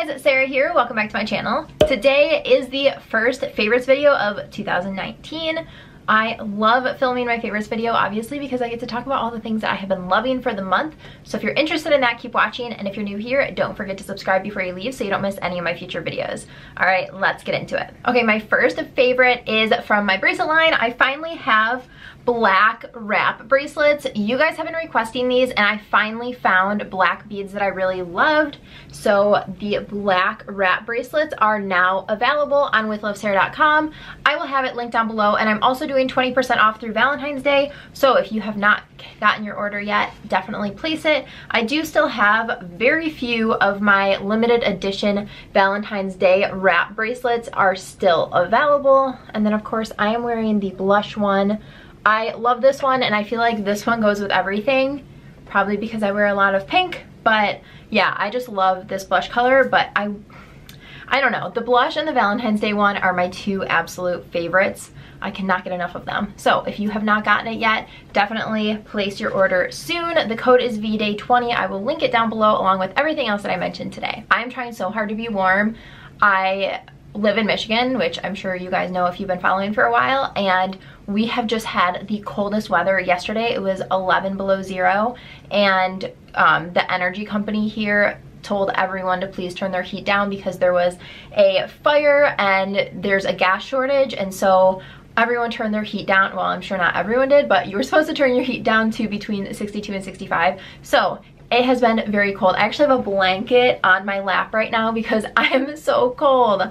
guys, Sarah here. Welcome back to my channel. Today is the first favorites video of 2019. I love filming my favorites video, obviously, because I get to talk about all the things that I have been loving for the month. So if you're interested in that, keep watching. And if you're new here, don't forget to subscribe before you leave so you don't miss any of my future videos. All right, let's get into it. Okay, my first favorite is from my bracelet line. I finally have black wrap bracelets. You guys have been requesting these and I finally found black beads that I really loved. So the black wrap bracelets are now available on withlovesarah.com. I will have it linked down below, and I'm also doing 20% off through Valentine's Day. So if you have not gotten your order yet, definitely place it. I do still have very few of my limited edition Valentine's Day wrap bracelets are still available. And then of course I am wearing the blush one. I love this one and I feel like this one goes with everything, probably because I wear a lot of pink. But yeah, I just love this blush color. But I don't know, the blush and the Valentine's Day one are my two absolute favorites. I cannot get enough of them. So if you have not gotten it yet, definitely place your order soon. The code is VDAY20. I will link it down below along with everything else that I mentioned today. I'm trying so hard to be warm. I live in Michigan, which I'm sure you guys know if you've been following for a while, and we have just had the coldest weather. Yesterday it was 11 below zero, and the energy company here told everyone to please turn their heat down because there was a fire and there's a gas shortage. And so everyone turned their heat down. Well, I'm sure not everyone did, but you were supposed to turn your heat down to between 62 and 65. So it has been very cold. I actually have a blanket on my lap right now because I am so cold.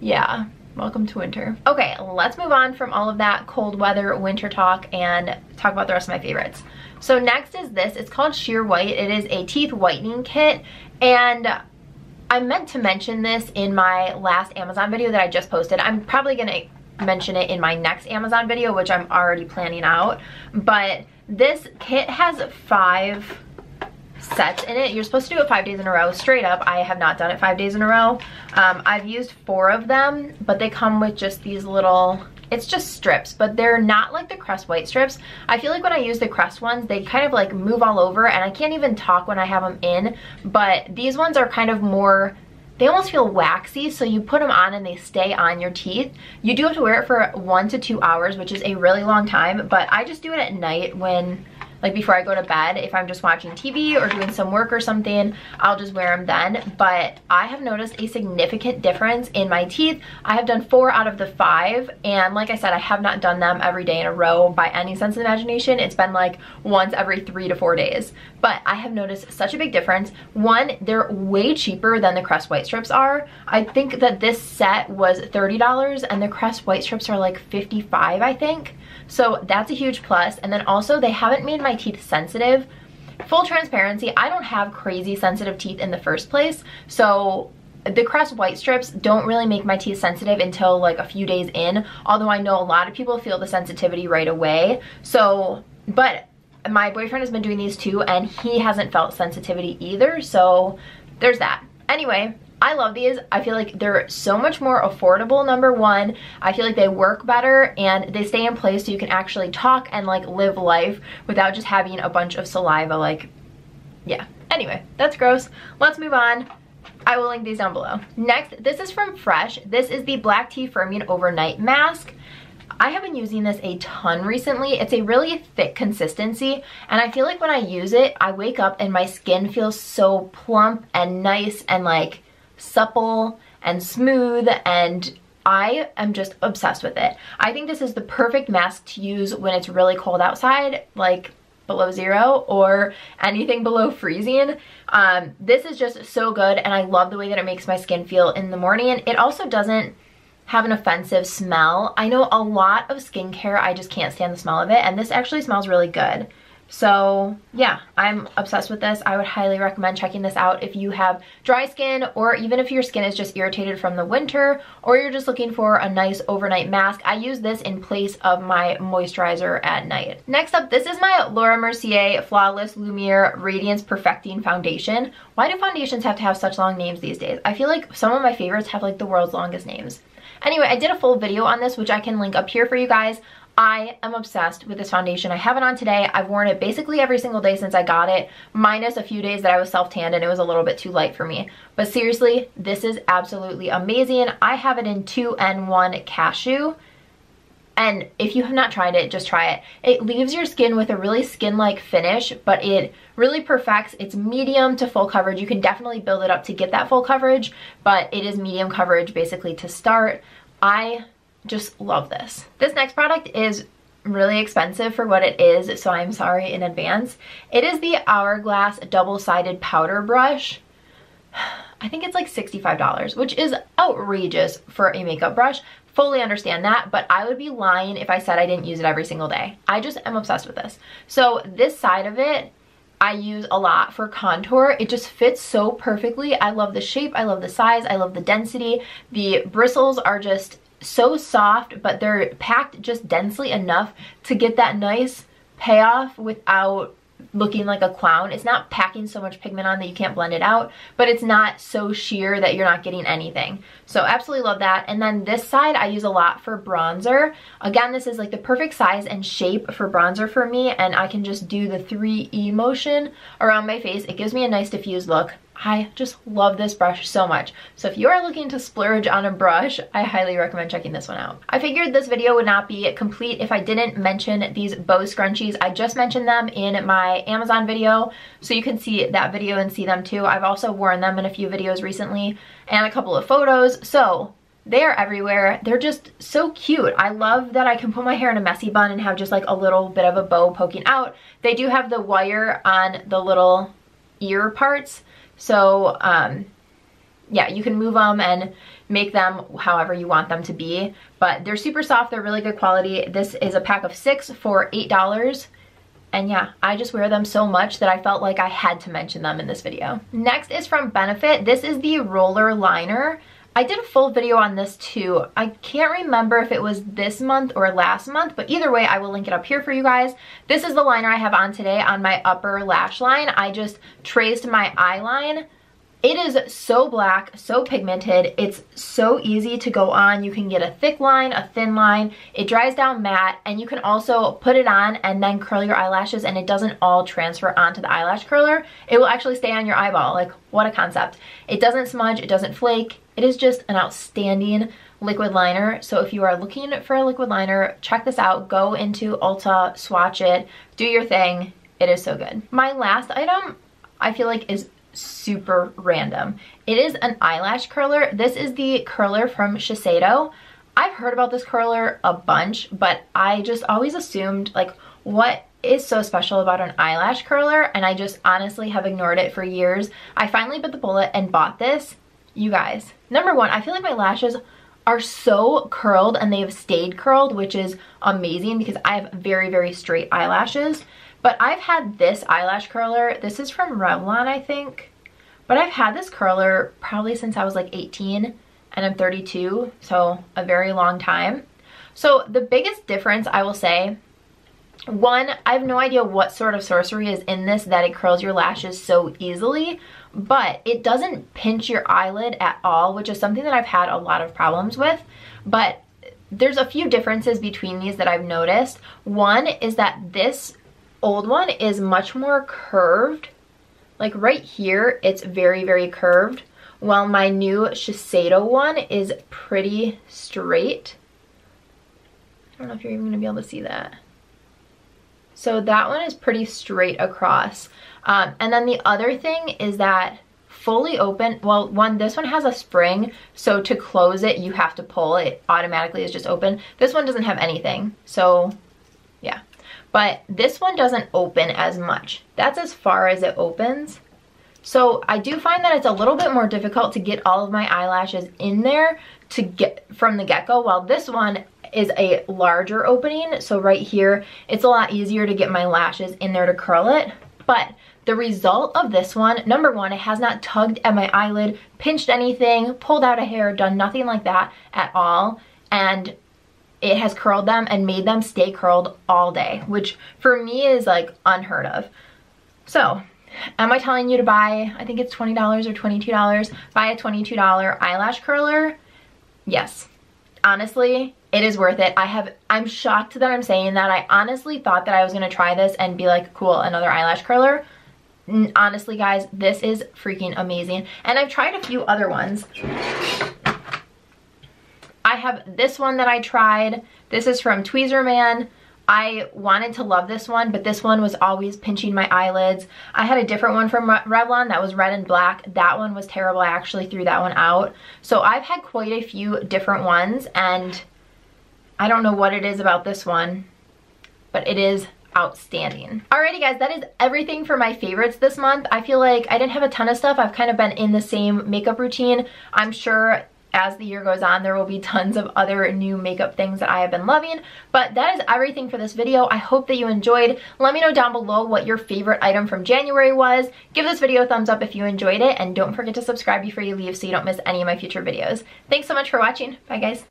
Yeah, welcome to winter. Okay, let's move on from all of that cold weather winter talk and talk about the rest of my favorites. So next is this. It's called Sheer White. It is a teeth whitening kit, and I meant to mention this in my last Amazon video that I just posted. I'm probably gonna mention it in my next Amazon video, which I'm already planning out. But this kit has 5 sets in it. You're supposed to do it 5 days in a row. Straight up, I have not done it 5 days in a row. I've used 4 of them, but they come with just these little, it's just strips, but they're not like the Crest White strips. I feel like when I use the Crest ones, they kind of like move all over and I can't even talk when I have them in. But these ones are kind of more, they almost feel waxy, so you put them on and they stay on your teeth. You do have to wear it for 1 to 2 hours, which is a really long time, but I just do it at night when, like before I go to bed. If I'm just watching TV or doing some work or something, I'll just wear them then. But I have noticed a significant difference in my teeth. I have done 4 out of the 5, and like I said, I have not done them every day in a row by any sense of imagination. It's been like once every 3 to 4 days. But I have noticed such a big difference. One, they're way cheaper than the Crest White strips are. I think that this set was $30 and the Crest White strips are like $55, I think. So that's a huge plus. And then also they haven't made my teeth sensitive. Full transparency, I don't have crazy sensitive teeth in the first place. So the Crest White strips don't really make my teeth sensitive until like a few days in. Although I know a lot of people feel the sensitivity right away. So, but my boyfriend has been doing these too and he hasn't felt sensitivity either. So there's that. Anyway, I love these. I feel like they're so much more affordable, number one. I feel like they work better and they stay in place so you can actually talk and like live life without just having a bunch of saliva. Like, yeah. Anyway, that's gross. Let's move on. I will link these down below. Next, this is from Fresh. This is the Black Tea Firming Overnight Mask. I have been using this a ton recently. It's a really thick consistency, and I feel like when I use it, I wake up and my skin feels so plump and nice and like supple and smooth, and I am just obsessed with it. I think this is the perfect mask to use when it's really cold outside, like below zero or anything below freezing. This is just so good, and I love the way that it makes my skin feel in the morning. It also doesn't have an offensive smell. I know a lot of skincare, I just can't stand the smell of it, and this actually smells really good. So yeah, I'm obsessed with this. I would highly recommend checking this out if you have dry skin, or even if your skin is just irritated from the winter, or you're just looking for a nice overnight mask. I use this in place of my moisturizer at night. Next up, this is my Laura Mercier Flawless Lumiere Radiance Perfecting Foundation. Why do foundations have to have such long names these days? I feel like some of my favorites have like the world's longest names. Anyway, I did a full video on this, which I can link up here for you guys. I am obsessed with this foundation. I have it on today. I've worn it basically every single day since I got it, minus a few days that I was self-tanned and it was a little bit too light for me. But seriously, this is absolutely amazing. I have it in 2N1 Cashew. And if you have not tried it, just try it. It leaves your skin with a really skin-like finish, but it really perfects. It's medium to full coverage. You can definitely build it up to get that full coverage, but it is medium coverage basically to start. I just love this. This next product is really expensive for what it is, so I'm sorry in advance. It is the Hourglass double-sided powder brush. I think it's like $65, which is outrageous for a makeup brush. Fully understand that, but I would be lying if I said I didn't use it every single day. I just am obsessed with this. So this side of it, I use a lot for contour. It just fits so perfectly. I love the shape, I love the size, I love the density. The bristles are just so soft, but they're packed just densely enough to get that nice payoff without looking like a clown. It's not packing so much pigment on that you can't blend it out, but it's not so sheer that you're not getting anything. So absolutely love that. And then this side I use a lot for bronzer. Again, this is like the perfect size and shape for bronzer for me, and I can just do the 3E motion around my face. It gives me a nice diffused look. I just love this brush so much. So if you are looking to splurge on a brush, I highly recommend checking this one out. I figured this video would not be complete if I didn't mention these bow scrunchies. I just mentioned them in my Amazon video, so you can see that video and see them too. I've also worn them in a few videos recently and a couple of photos, so they are everywhere. They're just so cute. I love that I can put my hair in a messy bun and have just like a little bit of a bow poking out. They do have the wire on the little ear parts, so yeah, you can move them and make them however you want them to be, but they're super soft. They're really good quality. This is a pack of 6 for $8. And yeah, I just wear them so much that I felt like I had to mention them in this video. Next is from Benefit. This is the roller liner. I did a full video on this too. I can't remember if it was this month or last month, but either way, I will link it up here for you guys. This is the liner I have on today on my upper lash line. I just traced my eye line. It is so black, so pigmented. It's so easy to go on. You can get a thick line, a thin line. It dries down matte, and you can also put it on and then curl your eyelashes, and it doesn't all transfer onto the eyelash curler. It will actually stay on your eyeball. Like, what a concept. It doesn't smudge, it doesn't flake. It is just an outstanding liquid liner. So if you are looking for a liquid liner, check this out. Go into Ulta, swatch it, do your thing. It is so good. My last item, I feel like, is super random. It is an eyelash curler. This is the curler from Shiseido. I've heard about this curler a bunch, but I just always assumed, like, what is so special about an eyelash curler? And I just honestly have ignored it for years. I finally bit the bullet and bought this. You guys, number one, I feel like my lashes are so curled and they've stayed curled, which is amazing because I have very, very straight eyelashes. But I've had this eyelash curler. This is from Revlon, I think. But I've had this curler probably since I was like 18 and I'm 32, so a very long time. So the biggest difference, I will say, one, I have no idea what sort of sorcery is in this that it curls your lashes so easily, but it doesn't pinch your eyelid at all, which is something that I've had a lot of problems with. But there's a few differences between these that I've noticed. One is that this old one is much more curved. Like right here, it's very, very curved, while my new Shiseido one is pretty straight. I don't know if you're even gonna be able to see that. So that one is pretty straight across. And then the other thing is that fully open, well, this one has a spring, so to close it, you have to pull. It automatically is just open. This one doesn't have anything, so yeah. But this one doesn't open as much. That's as far as it opens. So I do find that it's a little bit more difficult to get all of my eyelashes in there to get from the get-go, while this one is a larger opening. So right here, it's a lot easier to get my lashes in there to curl it. But the result of this one, number one, it has not tugged at my eyelid, pinched anything, pulled out a hair, done nothing like that at all. And it has curled them and made them stay curled all day, which for me is like unheard of. So, am I telling you to buy, I think it's $20 or $22, buy a $22 eyelash curler? Yes. honestly, it is worth it. I'm shocked that I'm saying that. I honestly thought that I was gonna try this and be like, cool, another eyelash curler. Honestly, guys, this is freaking amazing. And I've tried a few other ones. I have this one that I tried. This is from Tweezerman. I wanted to love this one, but this one was always pinching my eyelids. I had a different one from Revlon that was red and black. That one was terrible. I actually threw that one out. So I've had quite a few different ones, and I don't know what it is about this one, but it is outstanding. Alrighty guys, that is everything for my favorites this month. I feel like I didn't have a ton of stuff. I've kind of been in the same makeup routine. I'm sure as the year goes on, there will be tons of other new makeup things that I have been loving. But that is everything for this video. I hope that you enjoyed. Let me know down below what your favorite item from January was. Give this video a thumbs up if you enjoyed it. And don't forget to subscribe before you leave so you don't miss any of my future videos. Thanks so much for watching. Bye guys.